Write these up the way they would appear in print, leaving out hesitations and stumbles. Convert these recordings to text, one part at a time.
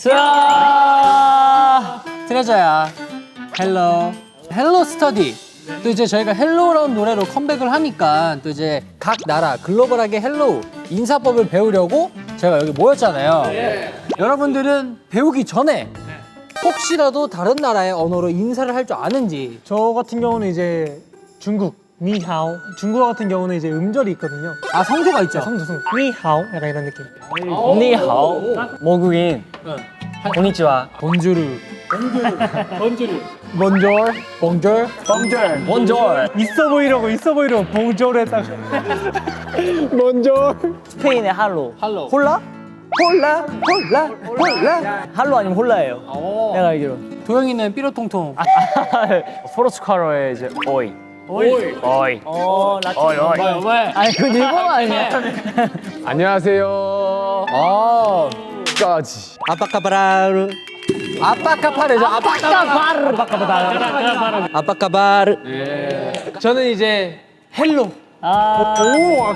자, 트레저야. 헬로 스터디. 또 이제 저희가 헬로라는 노래로 컴백을 하니까 또 이제 각 나라 글로벌하게 헬로 인사법을 배우려고 제가 여기 모였잖아요. 여러분들은 배우기 전에 혹시라도 다른 나라의 언어로 인사를 할 줄 아는지. 저 같은 경우는 이제 중국 니하오. 중국어 같은 경우는 이제 음절이 있거든요. 아, 성조가 있죠. 성조 니하오 약간 이런 느낌. 니하오. 모국인. 고니치와. 본주르. 본졸. 본졸. 있어 보이려고 봉조를 했다가 먼저 스페인의 할로. 홀라? 할로 아니면 홀라예요. 내가 알기로. 도영이는 삐로통통. 포르투갈어의 이제 오이. 오이. 아니, 그건 일본어 아니야? 안녕하세요. 아, 까지. 아빠카바르. 아빠카파르죠. 아빠카바르. 저는 이제 헬로.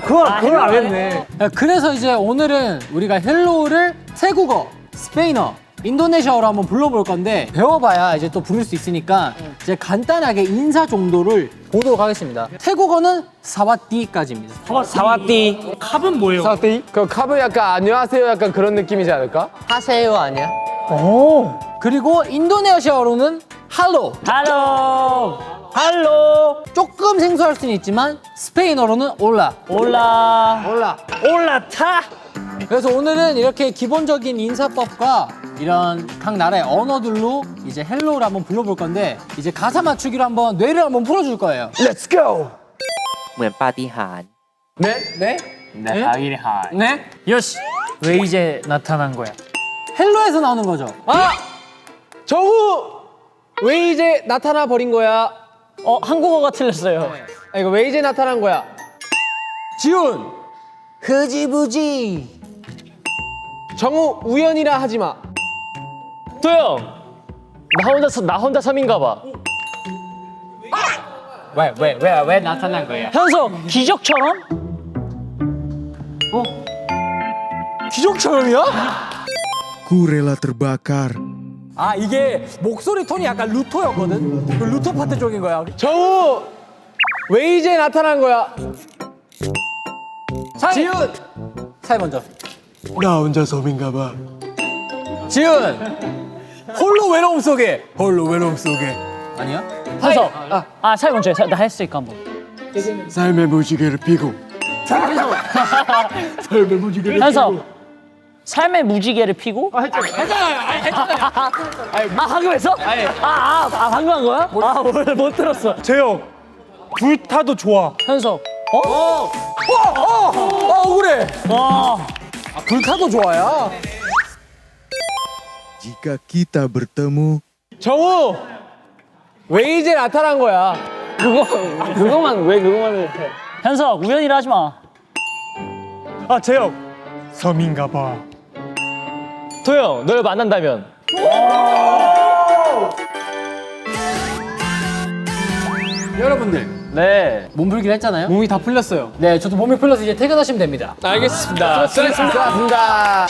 그걸 안 했네. 그래서 이제 오늘은 우리가 헬로우를 태국어, 스페인어, 인도네시아어로 한번 불러볼 건데 배워봐야 이제 또 부를 수 있으니까 이제 간단하게 인사 정도를 보도록 하겠습니다. 태국어는 사와디까지입니다. 사와띠. 컵은 뭐예요? 사티? 그 카브 약간 안녕하세요 약간 그런 느낌이지 않을까? 하세요 아니야? 오. 그리고 인도네시아어로는 할로. 할로. 조금 생소할 수는 있지만 스페인어로는 올라. 올라타. 그래서 오늘은 이렇게 기본적인 인사법과 이런 각 나라의 언어들로 이제 헬로우를 한번 불러볼 건데 이제 가사 맞추기로 한번 뇌를 한번 풀어줄 거예요. Let's go. เหมือนปาฏิหาริย์ 네? 네? 요시. 왜 이제 나타난 거야? 헬로에서 나오는 거죠. 아! 정우! 왜 이제 나타나 버린 거야? 한국어가 틀렸어요. 아, 이거 왜 이제 나타난 거야? 지훈! 흐지부지. 정우 우연이라 하지 마. 도영. 나 혼자 섬인가 봐. 왜 나타난 거예요? 현석, 기적처럼? 기적처럼이야? Ku rela terbakar. 아, 이게 목소리 톤이 약간 루토였거든? 그 루토 파트 쪽인 거야. 정우! 왜 이제 나타난 거야? 지훈! 사이 먼저. 나 혼자 섬인가 봐. 지훈! 홀로 외로움 속에. 아니야? 현석. 살 먼저 해. 나 했으니까 한번. 삶의 무지개를 피고 현석. 삶의 무지개를 피고? 했잖아. 방금 했어? 방금 한 거야? 못 들었어. 재영. 불타도 좋아. 현석. 억울해. 불타도 좋아요. jika kita bertemu. 정우! 왜 이제 나타난 거야? 그거만 해. 현석, 우연이라 하지 마. 재영. 섬인가 봐. 도영, 널 만난다면. 여러분들, 네. 몸풀기를 했잖아요? 몸이 다 풀렸어요. 네, 저도 몸이 풀려서 이제 퇴근하시면 됩니다. 알겠습니다. 수고하셨습니다.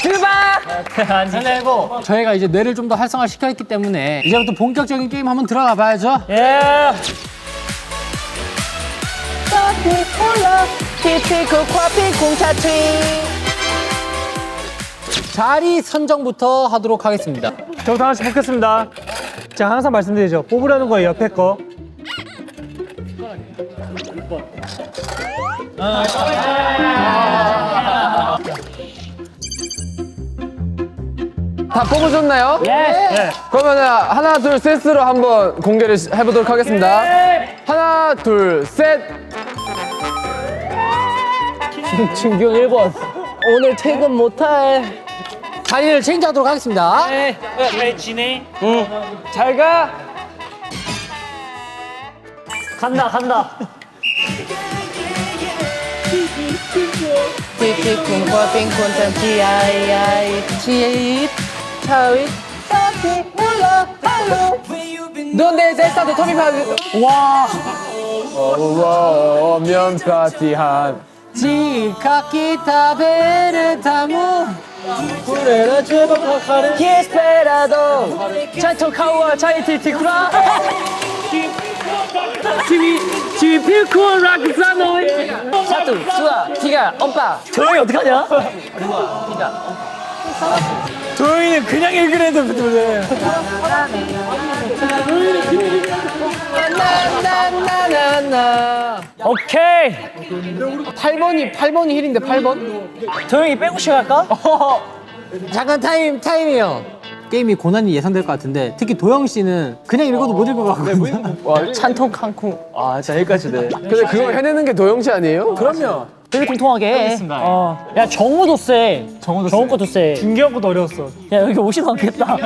설레고 저희가 이제 뇌를 좀 더 활성화 시켜있기 때문에 이제부터 본격적인 게임 한번 들어가 봐야죠. 예. 자리 선정부터 하도록 하겠습니다. 저부터 하나씩 뽑겠습니다. 제가 항상 말씀드리죠. 뽑으라는 거예요, 옆에 거. 다 뽑으셨나요? 예. 그러면 하나, 둘, 셋으로 한번 공개를 해보도록 하겠습니다. 하나, 둘, 셋. 준경 1번. 오늘 퇴근 못할. 자리를 체인지하도록 하겠습니다. 왜 지내? 응. 잘 가. 간다. 넌내 세스타트 터미파드. 와. 오면 파티한. 지카키타 베르타무 구레라 트바카르 키스페라도 찬토 카우아 차이티 티쿠라 지미 필쿠어 락사노이 사투 수아 티가 엄빠 조용히 어떡하냐? 도영이는 그냥 읽으래도 그래. 나나나나나 오케이 8번이 힐인데 8번? 조용히 빼고 시작할까? 잠깐 타임이요. 게임이 고난이 예상될 것 같은데 특히 도영 씨는 그냥 읽어도 못 읽을 것 같거든요. 와 찬통 칸콩 아 진짜 여기까지네 근데 그거 해내는 게 도영 씨 아니에요? 그럼요. 되게 통통하게 야 정우도 쎄 정우 것도 쎄 준규 형보다 어려웠어. 야 여기 오시면 안 오겠다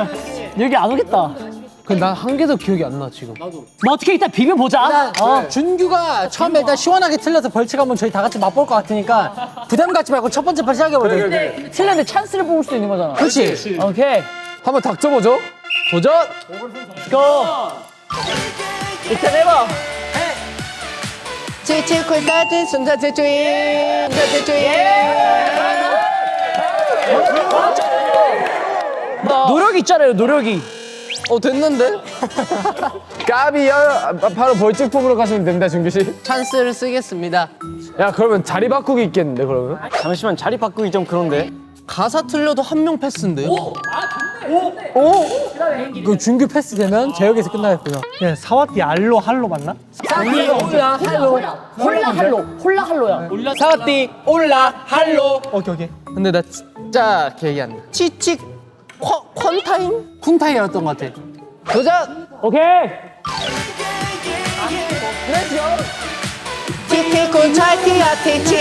여기 안 오겠다 근데 난 한 개도 기억이 안 나 지금. 뭐 어떻게 일단 비벼보자 준규가 처음에 일단 시원하게 틀려서 벌칙 한번 저희 다 같이 맛볼 것 같으니까 부담 갖지 말고 첫 번째 판 시작해보자. 틀렸는데 찬스를 뽑을 수 있는 거잖아 그렇지. 오케이 한번 닥쳐보죠. 도전. 고 일단 해봐 지치콜 따뜻 손자 제주인 노력이 있잖아요 노력이 됐는데? 까비요. 바로 벌칙 뽑으러 가시면 됩니다, 준규 씨. 찬스를 쓰겠습니다. 야, 그러면 자리 바꾸기 있겠는데, 그러면? 잠시만 자리 바꾸기 좀 그런데 가사 틀려도 한 명 패스인데요? 오? 그 준규 패스 되면 제역에서 끝나겠고요. 예, 사와띠 알로 할로 맞나? 홀라 할로야 사와띠 올라 할로. 오케이. 근데 나 진짜 기억이 안 나. 치치 콘타임? 쿵타임이었던 것 같아. 도전! 오케이 티티콘 차이티야 티치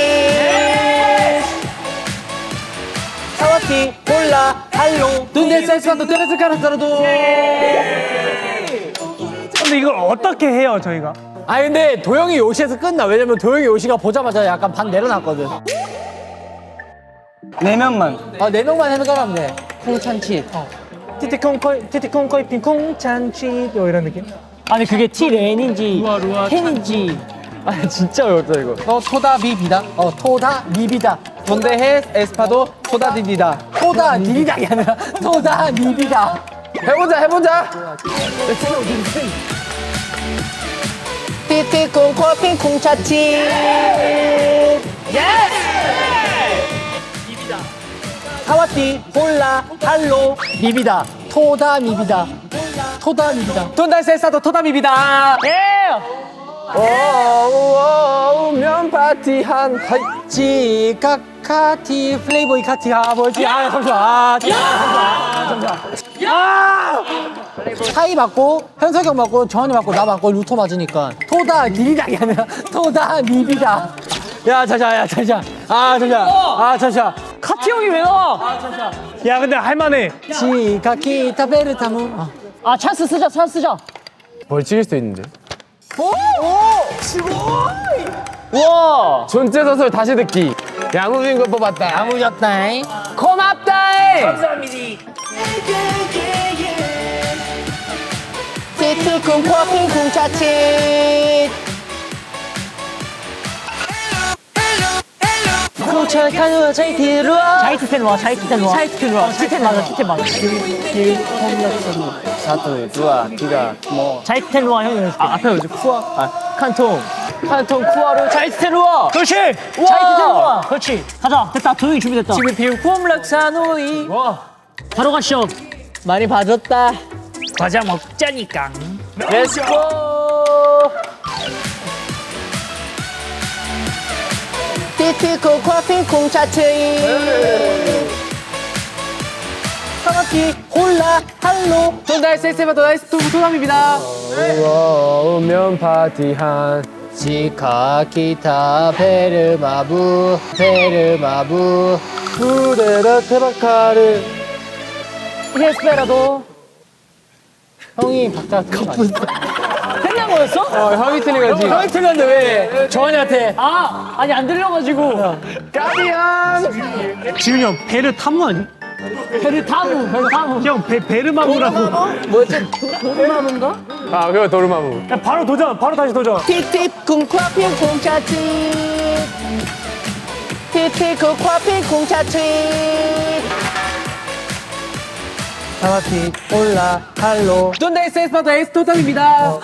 사와티 올라 할로 돈데 센스도 테레스 카라스라도. 근데 이걸 어떻게 해요, 저희가? 아 근데 도영이 요시에서 끝나. 왜냐면 도영이 요시가 보자마자 약간 반 내려놨거든. 네 명만 네 명만 해결하면 돼. 콩찬치. 티티콩코이 핑콩 찬치 이런 느낌? 아니 그게 T렌인지 텐인지 아, 진짜 어렵다, 이거. 토다 미비다. 토다 미비다. 돈데헤 에스파도 토다디디다. 토다 니비다가 아니라 토다 미비다. 해보자. 티티콩 코핑 콩차치. 사와띠 홀라 할로 미비다. 토다 미비다. 토다 미비다. 돈달세사도 토다 미비다. 오면 파티 한 하이. 지카카티 플레이보이 카티 아버지. 잠시만. 사이 맞고 현석이 형 맞고 정한이 맞고 나 맞고 루토 맞으니까 토다 미비다가 아니라 토다 미비다. 야 잠시만. 잠시만. 카티 형이 왜 나와? 야, 근데 할만해. 지카키타 베르타무. 아 찬스 쓰자 벌칙일 수도 있는데. 우와 존재 소설 다시 듣기. 야무진 거 뽑았다. 야무졌다잉. 고맙다잉. 티티쿵 코핑 쿵차치. 코차카누 차이티루아 차이티텐 와 티텐 맞아 사토, 두아, 디가, 뭐. 차이티텐 와 형이 앞에 이제 쿠아 칸통 쿠아로 차이티텐 와 그렇지 차이티텐 와 그렇지 가자 됐다 도영이 준비됐다 지금 비우폼 락사노이. 바로 가시죠 많이 봐줬다. 과자 먹자니까 렛츠고. 티티쿵 코핑 쿵차치. 사마티 홀라 할로 돈다이 세세바도 나이스 도남입니다. 오면 파티 한. 지카키타 베르마부 구레라 테바카르 히에스페라도. 형이 박자 끝난 거였어? 형이 틀린 거지. 형이 틀렸는데 왜 정한이한테. 아니 안 들려가지고 까비양. 지훈이 형, 베르 탐무 아니? 베르타무 형, 베르마무라고. 아, 그거 도르마무. 야, 바로 다시 도전. 틱틱 쿵 코핑 쿵차치. 티티쿠 콰핑 쿵차치 사와티 올라 할로 쫀데 세스파더 에이스 토tam입니다.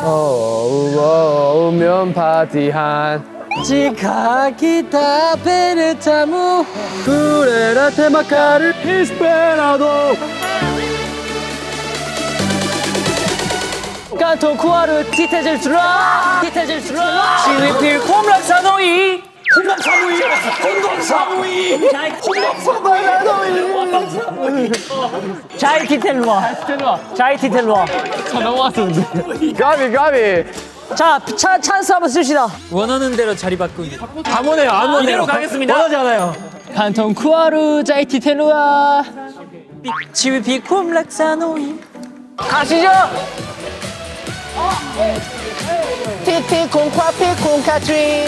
오면 파티한 치카 기타 베르타무 구레라 테마카르 히스페라도 칸통 쿠아르 티테질 주라 시위필 콤락사노이 자이 티텔루아 까비 까비 자 찬스 한번 씁시다 원하는 대로 자리 바꾸기. 이대로 가겠습니다 원하지 않아요. 칸통 쿠아르 자이 티텔루아 시위필 콤락사노이 가시죠 티티 콩콰피 콩카트리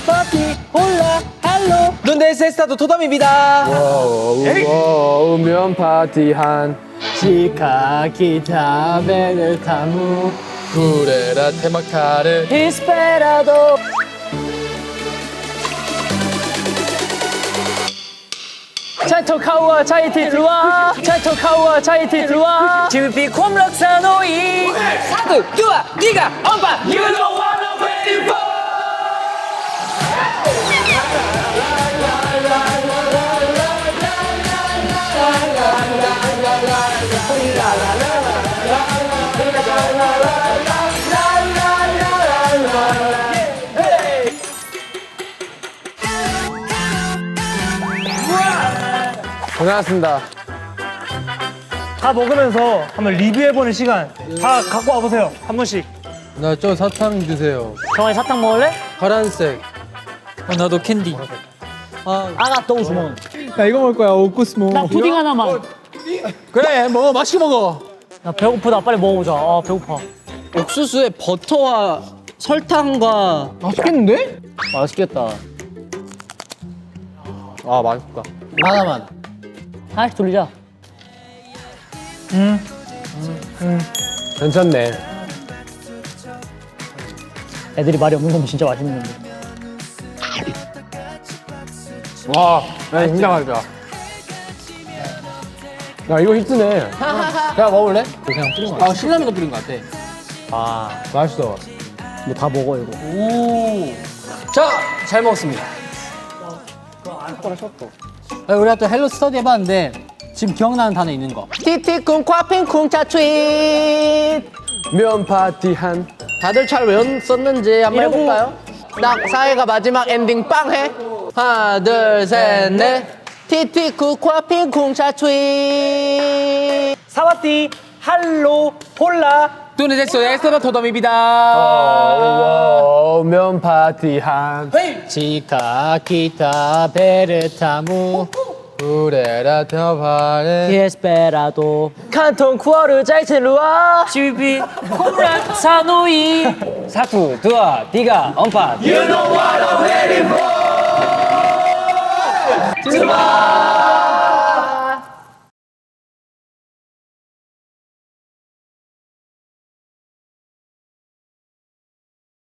파티 올라 할로 쫀데 세스파더 토tam입니다. 오면 파티한 치카 기타 베르타무 구레라 테마카르 히스페라도 차이토카우와 차이티루아 차이토카우와 차이티루아 GVP 콤락사노이 사두 뚜아 니가 엄빠 You don't wanna wait for 고생하셨습니다. 다 먹으면서 한번 리뷰해보는 시간 다 갖고 와보세요 한 번씩. 나 저 사탕 주세요. 정환이 사탕 먹을래? 파란색. 나도 캔디. 아가 또 주먹 나 이거 먹을 거야 오쿠스모. 나 푸딩 하나만 그래 먹어 맛있게 먹어. 나 배고프다 빨리 먹어보자 아 배고파 옥수수에 버터와 설탕과 맛있겠는데? 맛있겠다 아 맛있다. 하나만. 하나씩 돌리자 괜찮네. 애들이 말이 없는 건 진짜 맛있는 건데 와, 야, 진짜 맛있다. 야, 이거 히트네. 야 먹을래? 그냥 뿌린 거. 아 신라면도 뿌린 거 같아. 맛있어. 근데 다 먹어 이거 오. 자, 잘 먹었습니다. 우리가 또 헬로 스터디 해봤는데 지금 기억나는 단어 있는 거. 티티쿵 콰핑 쿵차트윗 면 파티한 다들 잘 외웠었는지 한번 해볼까요? 딱 사회가 마지막 엔딩 빵 해. 하나 둘 셋 넷. 티티쿠 콰핑 쿵차트윗 사와티 할로 홀라 뚜네 섹소 엑스트라 토덤입니다. 오면 파티한 치카 기타 베르타무 구레라 테마카르 디에스페라도 칸통 쿠아르 짜이체루아 GVP 콤락 사노이 사투 두아 디가 엄파. 즈바